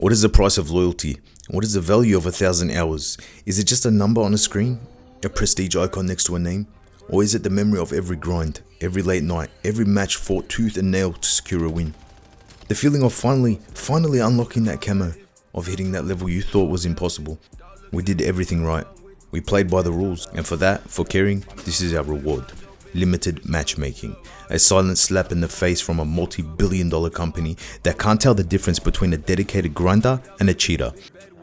What is the price of loyalty? What is the value of 1,000 hours? Is it just a number on a screen? A prestige icon next to a name? Or is it the memory of every grind, every late night, every match fought tooth and nail to secure a win? The feeling of finally unlocking that camo, of hitting that level you thought was impossible. We did everything right. We played by the rules, and for that, for caring, this is our reward. Limited matchmaking. A silent slap in the face from a multi-billion-dollar company that can't tell the difference between a dedicated grinder and a cheater.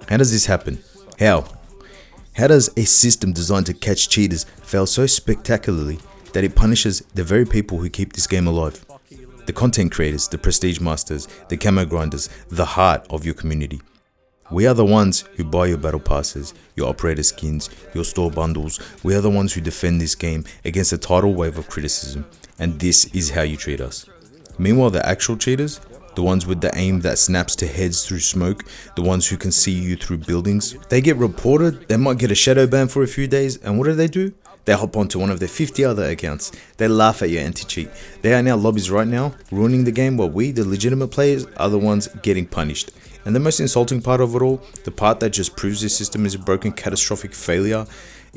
How does this happen? How? How does a system designed to catch cheaters fail so spectacularly that it punishes the very people who keep this game alive? The content creators, the prestige masters, the camo grinders, the heart of your community. We are the ones who buy your battle passes, your operator skins, your store bundles. We are the ones who defend this game against a tidal wave of criticism, and this is how you treat us. Meanwhile, the actual cheaters, the ones with the aim that snaps to heads through smoke, the ones who can see you through buildings, they get reported, they might get a shadow ban for a few days, and what do? They hop onto one of their 50 other accounts. They laugh at your anti-cheat. They are in our lobbies right now, ruining the game while we, the legitimate players, are the ones getting punished. And the most insulting part of it all, the part that just proves this system is a broken, catastrophic failure,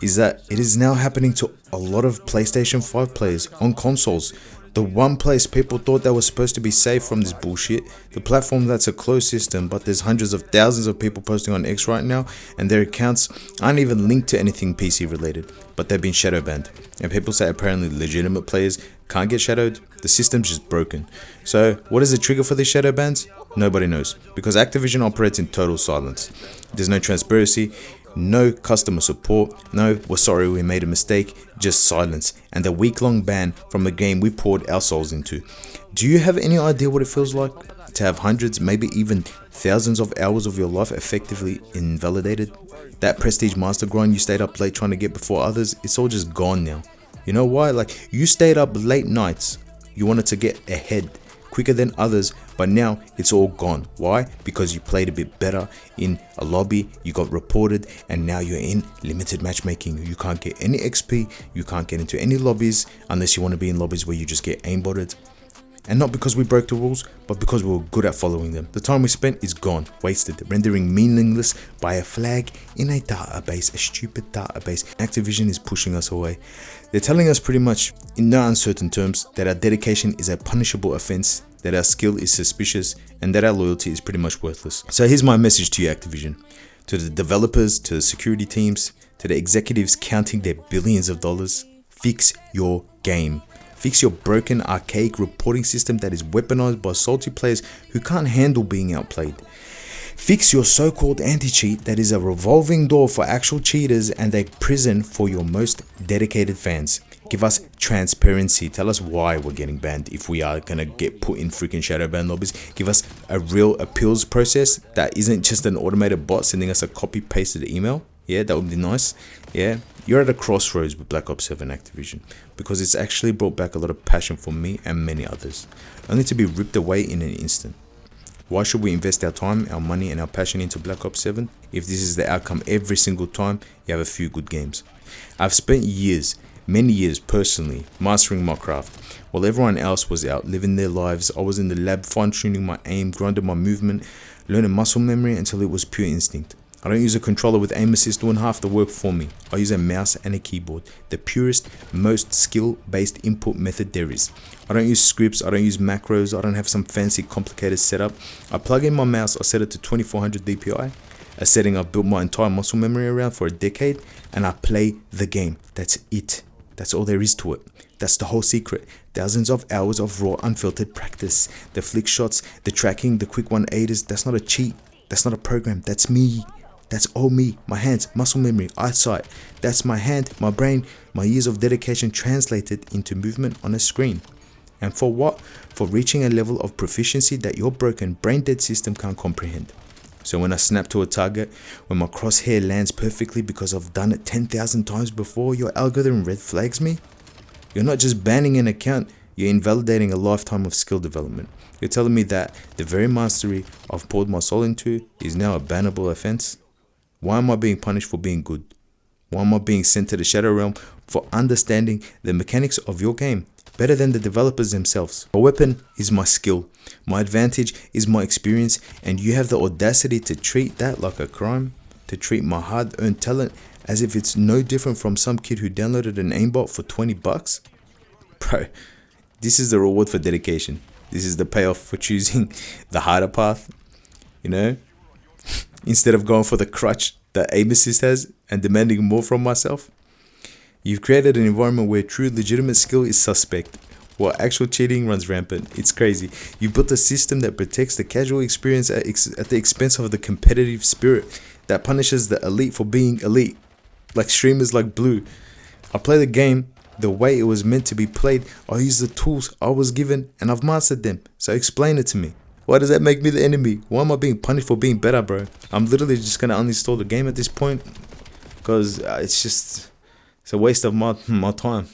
is that it is now happening to a lot of PlayStation 5 players on consoles. The one place people thought they were supposed to be safe from this bullshit, the platform that's a closed system, but there's hundreds of thousands of people posting on X right now, and their accounts aren't even linked to anything PC related, but they've been shadow banned. And people say apparently legitimate players can't get shadowed. The system's just broken. So what is the trigger for these shadow bans? Nobody knows, because Activision operates in total silence. There's no transparency, no customer support, no "we're sorry we made a mistake," just silence, and a week-long ban from a game we poured our souls into. Do you have any idea what it feels like to have hundreds, maybe even thousands of hours of your life effectively invalidated? That prestige master grind you stayed up late trying to get before others, it's all just gone now. You know why? Like, you stayed up late nights, you wanted to get ahead quicker than others, but now it's all gone. Why? Because you played a bit better in a lobby, you got reported, and now you're in limited matchmaking. You can't get any XP, you can't get into any lobbies unless you want to be in lobbies where you just get aimbotted. And not because we broke the rules, but because we were good at following them. The time we spent is gone, wasted, rendering meaningless by a flag in a database, a stupid database. Activision is pushing us away. They're telling us pretty much, in no uncertain terms, that our dedication is a punishable offense, that our skill is suspicious, and that our loyalty is pretty much worthless. So here's my message to you, Activision. To the developers, to the security teams, to the executives counting their billions of dollars, fix your game. Fix your broken, archaic reporting system that is weaponized by salty players who can't handle being outplayed. Fix your so-called anti-cheat that is a revolving door for actual cheaters and a prison for your most dedicated fans. Give us transparency. Tell us why we're getting banned if we are gonna get put in freaking shadow ban lobbies. Give us a real appeals process that isn't just an automated bot sending us a copy-pasted email. Yeah, that would be nice. Yeah, you're at a crossroads with Black Ops 7 Activision, because it's actually brought back a lot of passion for me and many others, only to be ripped away in an instant. Why should we invest our time, our money, and our passion into Black Ops 7 if this is the outcome every single time you have a few good games? I've spent years, many years personally, mastering my craft. While everyone else was out living their lives, I was in the lab fine-tuning my aim, grinding my movement, learning muscle memory until it was pure instinct. I don't use a controller with aim assist doing half the work for me. I use a mouse and a keyboard, the purest, most skill-based input method there is. I don't use scripts, I don't use macros, I don't have some fancy complicated setup. I plug in my mouse, I set it to 2400 DPI, a setting I've built my entire muscle memory around for a decade, and I play the game. That's it. That's all there is to it. That's the whole secret. Thousands of hours of raw, unfiltered practice. The flick shots, the tracking, the quick 180s, that's not a cheat. That's not a program. That's me. That's all me, my hands, muscle memory, eyesight. That's my hand, my brain, my years of dedication translated into movement on a screen. And for what? For reaching a level of proficiency that your broken, brain-dead system can't comprehend. So when I snap to a target, when my crosshair lands perfectly because I've done it 10,000 times before, your algorithm red flags me? You're not just banning an account, you're invalidating a lifetime of skill development. You're telling me that the very mastery I've poured my soul into is now a bannable offense? Why am I being punished for being good? Why am I being sent to the shadow realm for understanding the mechanics of your game? better than the developers themselves. My weapon is my skill, my advantage is my experience, and you have the audacity to treat that like a crime, to treat my hard-earned talent as if it's no different from some kid who downloaded an aimbot for 20 bucks? Bro, this is the reward for dedication. This is the payoff for choosing the harder path, you know? Instead of going for the crutch that aim assist has and demanding more from myself. You've created an environment where true legitimate skill is suspect, while actual cheating runs rampant. It's crazy. You built a system that protects the casual experience at the expense of the competitive spirit, that punishes the elite for being elite, like streamers like Blue. I play the game the way it was meant to be played. I use the tools I was given and I've mastered them, so explain it to me. Why does that make me the enemy? Why am I being punished for being better, bro? I'm literally just gonna uninstall the game at this point, because it's a waste of my time,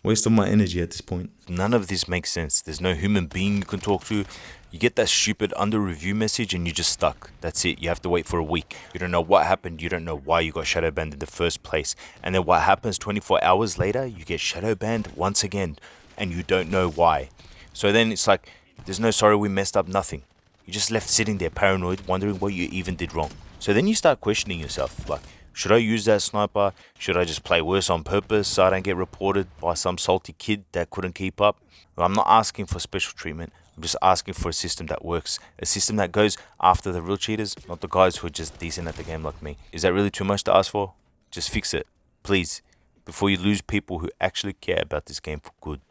waste of my energy at this point. None of this makes sense. There's no human being you can talk to. You get that stupid under review message and you're just stuck. That's it. You have to wait for a week. You don't know what happened. You don't know why you got shadow banned in the first place. And then what happens 24 hours later, you get shadow banned once again and you don't know why. So then it's like, there's no sorry, we messed up, nothing. You're just left sitting there paranoid, wondering what you even did wrong. So then you start questioning yourself, like, should I use that sniper? Should I just play worse on purpose so I don't get reported by some salty kid that couldn't keep up? Well, I'm not asking for special treatment. I'm just asking for a system that works. A system that goes after the real cheaters, not the guys who are just decent at the game like me. Is that really too much to ask for? Just fix it, please, before you lose people who actually care about this game for good.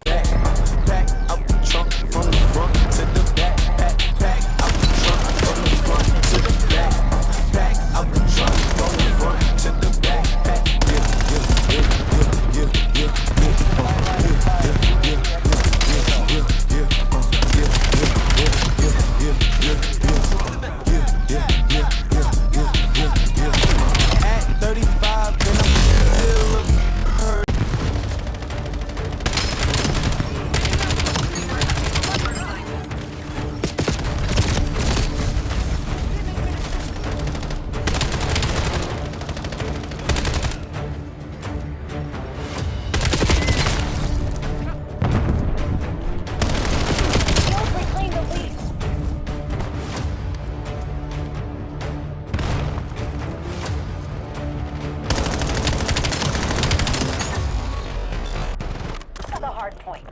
hard point.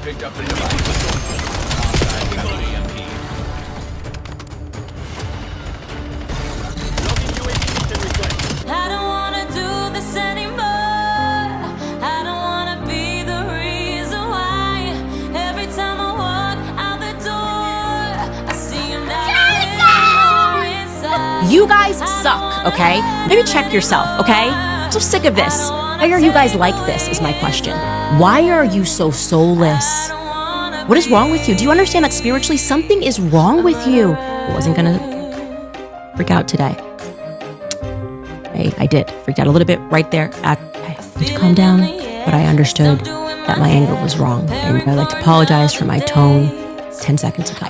Picked up the device. EMP. I don't wanna do this anymore. I don't wanna be the reason why. Every time I walk out the door, I see you now inside. You guys suck, okay? Maybe check yourself, okay? I'm so sick of this. Why are you guys like this is my question. Why are you so soulless? What is wrong with you? Do you understand that spiritually something is wrong with you? I wasn't gonna freak out today. I did. Freaked out a little bit right there. I had to calm down, but I understood that my anger was wrong. And I'd like to apologize for my tone 10 seconds ago.